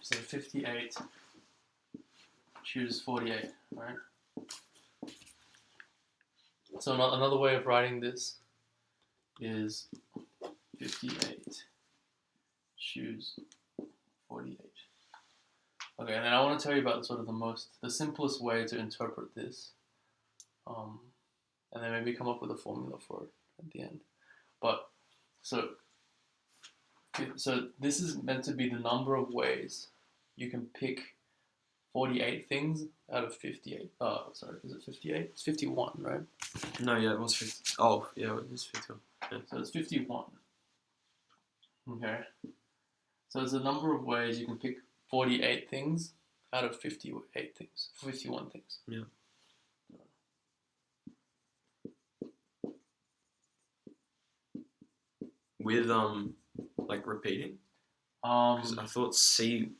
So 58 choose 48, right? So another way of writing this is 58 choose 48. Okay, and then I want to tell you about sort of the simplest way to interpret this, and then maybe come up with a formula for it at the end. But so this is meant to be the number of ways you can pick 48 things out of 58. Sorry, is it 58? It's 51, right? No, yeah, it was 50. Oh, yeah, it is 51. Yeah. So it's 51. Okay. So it's the number of ways you can pick 48 things out of 58 things, 51 things. Yeah. With like repeating. Because I thought C,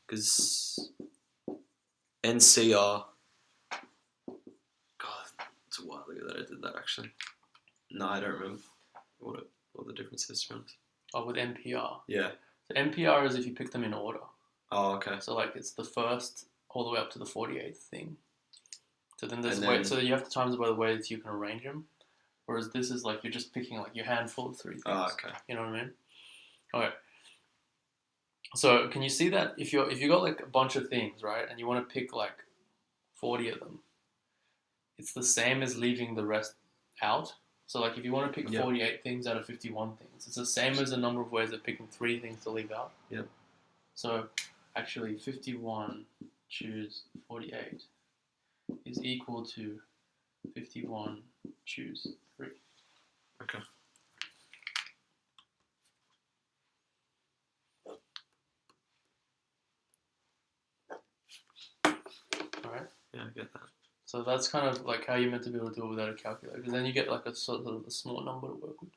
because nCr. God, it's a while ago that I did that actually. No, I don't remember what the difference is. To be honest. Oh, with NPR. Yeah. So NPR is if you pick them in order. Oh, okay. So like it's the first all the way up to the 48th thing. So then there's so you have to times it by the ways you can arrange them. Whereas this is like you're just picking like your handful of 3 things. Oh, okay. You know what I mean? Okay. So can you see that if you got like a bunch of things, right, and you want to pick like 40 of them, it's the same as leaving the rest out. So like if you want to pick 48 things out of 51 things, it's the same as the number of ways of picking 3 things to leave out. Yep. So actually 51 choose 48 is equal to 51 choose 3. Okay. Alright? Yeah, I get that. So that's kind of like how you're meant to be able to do it without a calculator, because then you get like a sort of a small number to work with.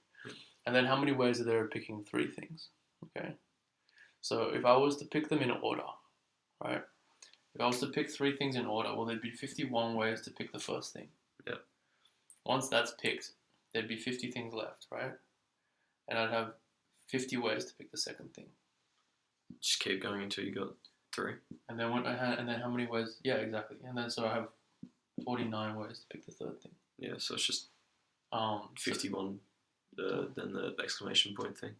And then how many ways are there of picking 3 things? Okay. So if I was to pick them in order, right? If I was to pick 3 things in order, well, there'd be 51 ways to pick the first thing. Yeah. Once that's picked, there'd be 50 things left, right? And I'd have 50 ways to pick the second thing. Just keep going until you got 3. And then and then how many ways? Yeah, exactly. And then so I have 49 ways to pick the third thing. Yeah, so it's just 51. Then the exclamation point thing.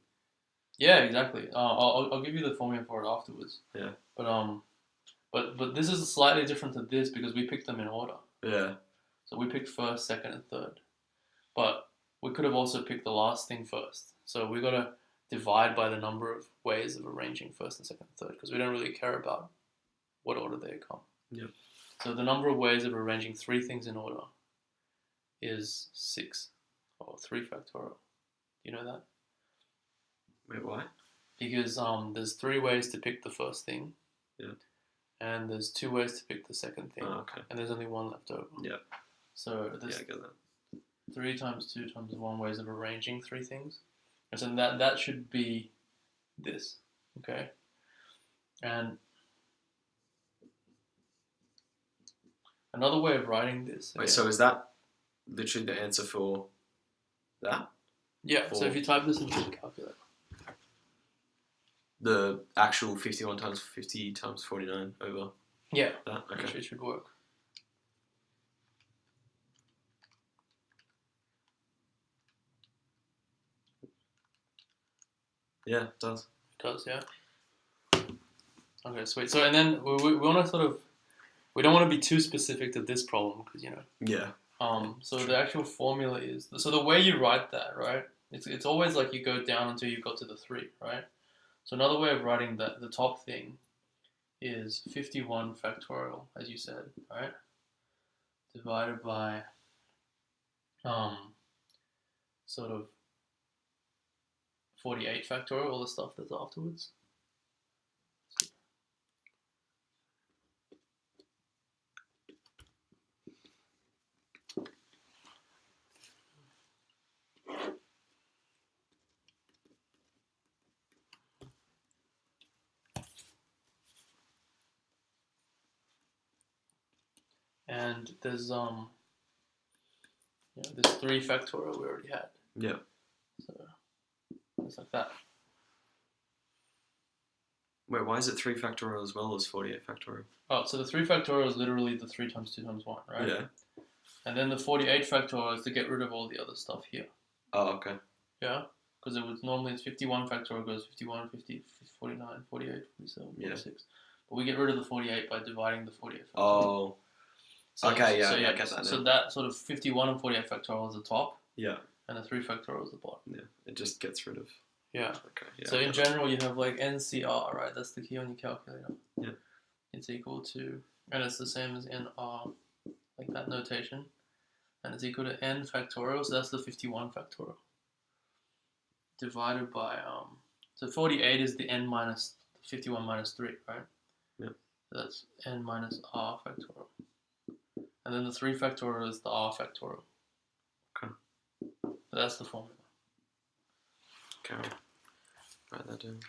Yeah, exactly. I'll give you the formula for it afterwards. Yeah. But this is slightly different to this because we picked them in order. Yeah. So we picked first, second, and third. But we could have also picked the last thing first. So we got to divide by the number of ways of arranging first and second and third because we don't really care about what order they come. Yep. So the number of ways of arranging 3 things in order is 6, or 3 factorial. Do you know that? Wait, why? Because there's 3 ways to pick the first thing. Yeah. And there's 2 ways to pick the second thing. Oh, okay. And there's only 1 left over. Yeah. So there's I get that. 3 times 2 times 1 ways of arranging 3 things. And so that should be this. Okay? And another way of writing this. Wait, so is that literally the answer for that? Yeah, so if you type this into the calculator. The actual 51 times 50 times 49 over Yeah. that? Okay. It should work. Yeah, it does. It does, yeah. Okay, sweet. So, and then we want to sort of, we don't want to be too specific to this problem because, you know. Yeah. So the actual formula is, so the way you write that, right, it's always like you go down until you got to the 3, right? So another way of writing that, the top thing is 51 factorial, as you said, right? Divided by, sort of 48 factorial, all the stuff that's afterwards. And there's there's 3 factorial we already had. Yeah. So it's like that. Wait, why is it 3 factorial as well as 48 factorial? Oh, so the 3 factorial is literally the 3 times 2 times 1, right? Yeah. And then the 48 factorial is to get rid of all the other stuff here. Oh, okay. Yeah? Because it was normally it's 51 factorial goes 51, 50, 49, 48, 47, 46. But we get rid of the 48 by dividing the 48 factorial. Oh. So, okay, yeah, so I get that now. So that sort of 51 and 48 factorial is the top. Yeah. And the 3 factorial is the bottom. Yeah. It just gets rid of. Yeah. Okay. Yeah. So in general, you have like nCr, right? That's the key on your calculator. Yeah. It's equal to, and it's the same as nr, like that notation. And it's equal to n factorial, so that's the 51 factorial. Divided by, so 48 is the n minus 51 minus 3, right? Yeah. So that's n minus r factorial. And then the 3 factorial is the r factorial. Okay. So that's the formula. Okay. Write that down.